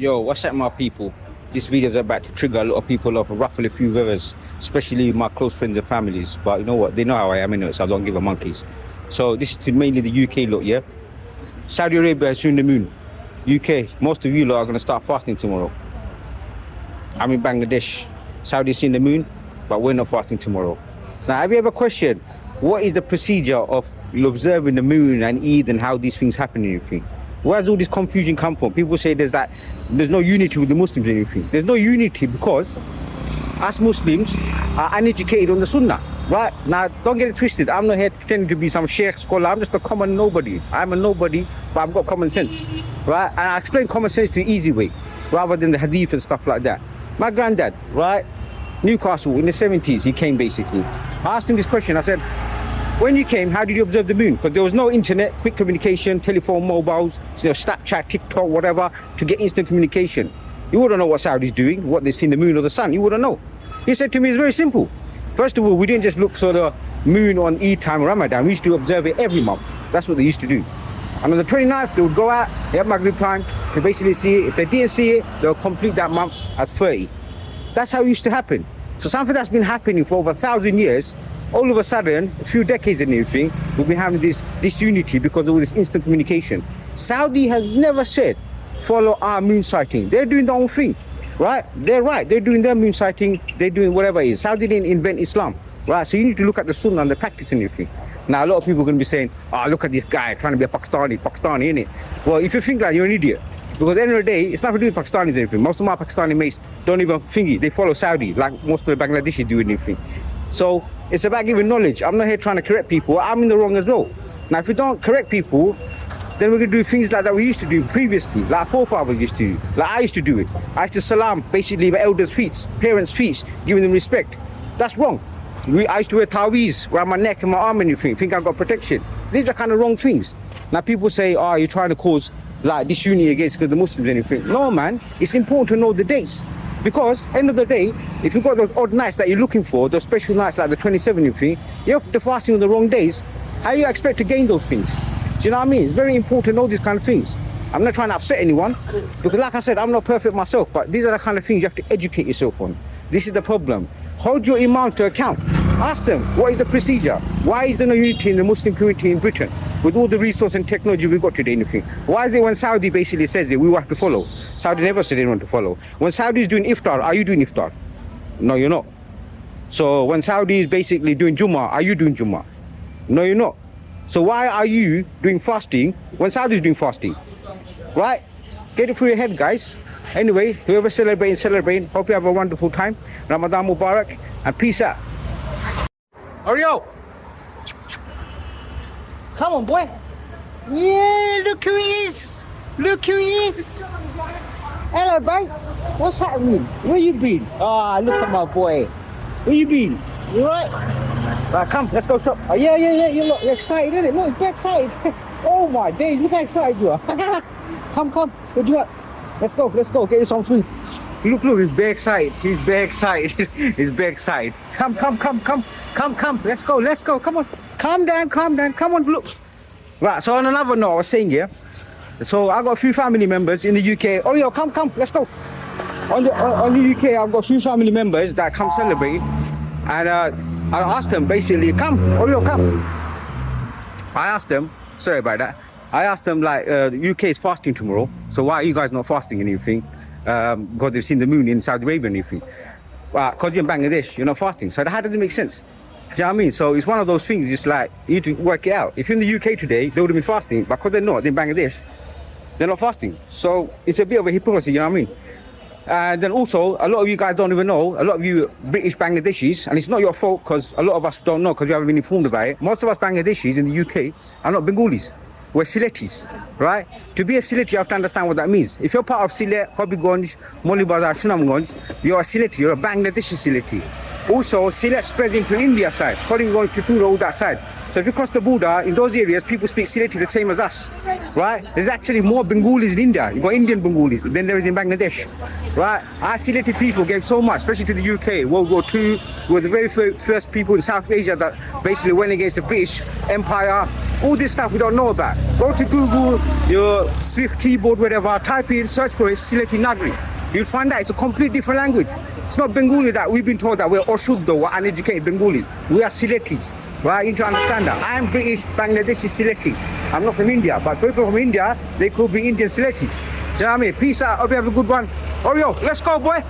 Yo, what's up, my people? This video is about to trigger a lot of people off, ruffle a few feathers, especially my close friends and families. But you know what? They know how I am, anyway, so I don't give a monkeys. So this is to mainly the UK lot, yeah? Saudi Arabia has seen the moon. UK, most of you lot are going to start fasting tomorrow. I'm in Bangladesh. Saudi's seen the moon, but we're not fasting tomorrow. So now, have you ever questioned what is the procedure of observing the moon and Eid and how these things happen and everything? Where does all this confusion come from? People say there's no unity with the Muslims and everything. There's no unity because us Muslims are uneducated on the Sunnah, right? Now, don't get it twisted. I'm not here pretending to be some sheikh scholar. I'm just a common nobody. I'm a nobody, but I've got common sense, right? And I explain common sense the easy way, rather than the hadith and stuff like that. My granddad, right? Newcastle in the 70s, he came basically. I asked him this question. I said, when you came, how did you observe the moon? Because there was no internet, quick communication, telephone, mobiles, Snapchat, TikTok, whatever, to get instant communication. You wouldn't know what Saudi's doing, what they've seen the moon or the sun. You wouldn't know. He said to me, it's very simple. First of all, we didn't just look for the moon on Eid time or Ramadan. We used to observe it every month. That's what they used to do. And on the 29th, they would go out at Maghrib time to basically see it. If they didn't see it, they'll complete that month as 30. That's how it used to happen. So something that's been happening for over 1,000 years, all of a sudden, a few decades and everything, we've been having this disunity because of all this instant communication. Saudi has never said, follow our moon sighting. They're doing their own thing, right? They're right. They're doing their moon sighting. They're doing whatever it is. Saudi didn't invent Islam, right? So you need to look at the Sunnah and the practice and everything. Now, a lot of people are going to be saying, oh, look at this guy trying to be a Pakistani, innit? Well, if you think that, you're an idiot. Because at the end of the day, it's nothing to do with Pakistanis and everything. Most of my Pakistani mates don't even think it. They follow Saudi, like most of the Bangladeshis do and everything. So it's about giving knowledge. I'm not here trying to correct people. I'm in the wrong as well. Now, if we don't correct people, then we're going to do things like that we used to do previously, like forefathers used to do, like I used to do it. I used to salam, basically, my elders' feet, parents' feet, giving them respect. That's wrong. I used to wear taweez around my neck and my arm and everything, think I've got protection. These are kind of wrong things. Now, people say, oh, you're trying to cause like disunity against because the Muslims and everything. No, man, it's important to know the dates. Because, end of the day, if you've got those odd nights that you're looking for, those special nights like the 27th thing, you're fasting on the wrong days, how you expect to gain those things? Do you know what I mean? It's very important to know these kind of things. I'm not trying to upset anyone, because like I said, I'm not perfect myself, but these are the kind of things you have to educate yourself on. This is the problem. Hold your imams to account. Ask them, what is the procedure? Why is there no unity in the Muslim community in Britain? With all the resource and technology we've got today, anything. Why is it when Saudi basically says it, we will have to follow? Saudi never said they want to follow. When Saudi is doing iftar, are you doing iftar? No, you're not. So when Saudi is basically doing Jummah, are you doing Jummah? No, you're not. So why are you doing fasting when Saudi is doing fasting? Right? Get it through your head, guys. Anyway, whoever celebrating, hope you have a wonderful time. Ramadan Mubarak, and peace out. Oreo! Come on, boy. Yeah, look who he is. Look who he is. Hello, bro. What's happening? Where you been? Ah, look at my boy. Where you been? You right? Right, come, let's go shop. Oh, yeah. You're excited, isn't it? Look, you're excited. Oh my days, look how excited you are. Come. What do you want? Let's go. Get this on food. Look, he's very excited. He's very excited. Come. Let's go. Come on. Calm down. Come on, look. Right, so on another note, I was saying, yeah. So I got a few family members in the UK. Oh, yo, come. Let's go. On the UK, I've got a few family members that come celebrate. And I asked them, basically, come. I asked them, sorry about that. I asked them, like, UK is fasting tomorrow. So why are you guys not fasting and everything? Because they've seen the moon in Saudi Arabia and everything. Because you're in Bangladesh, you're not fasting. So that doesn't make sense. Do you know what I mean? So it's one of those things, just like, you need to work it out. If you're in the UK today, they would have been fasting, but because they're not, in Bangladesh, they're not fasting. So it's a bit of a hypocrisy, you know what I mean? And then also, a lot of you guys don't even know, a lot of you British Bangladeshis, and it's not your fault because a lot of us don't know because we haven't been informed about it. Most of us Bangladeshis in the UK are not Bengalis. We're Sylhetis, right? To be a Sylheti, you have to understand what that means. If you're part of Sylhet, Hobbyganj, Molibazar, Sunamganj, you're a Sylheti, you're a Bangladeshi Sylheti. Also, Sylhet spreads into India side, Koringanj, Tripura, all that side. So if you cross the border, in those areas, people speak Sylheti the same as us, right? There's actually more Bengalis in India. You've got Indian Bengalis than there is in Bangladesh, right? Our Sylheti people gave so much, especially to the UK. World War II, we were the very first people in South Asia that basically went against the British Empire, All this stuff we don't know about. Go to Google, your Swift keyboard, whatever, type in, search for it, Sylheti Nagari. You'll find out it's a complete different language. It's not Bengali that we've been told that we're Oshuddha, we're uneducated Bengalis. We are Sylhetis. Right? You need to understand that. I am British, Bangladeshi, Sylheti. I'm not from India, but people from India, they could be Indian Sylhetis. Do you know what I mean? Peace out. Hope you have a good one. Oreo, let's go, boy.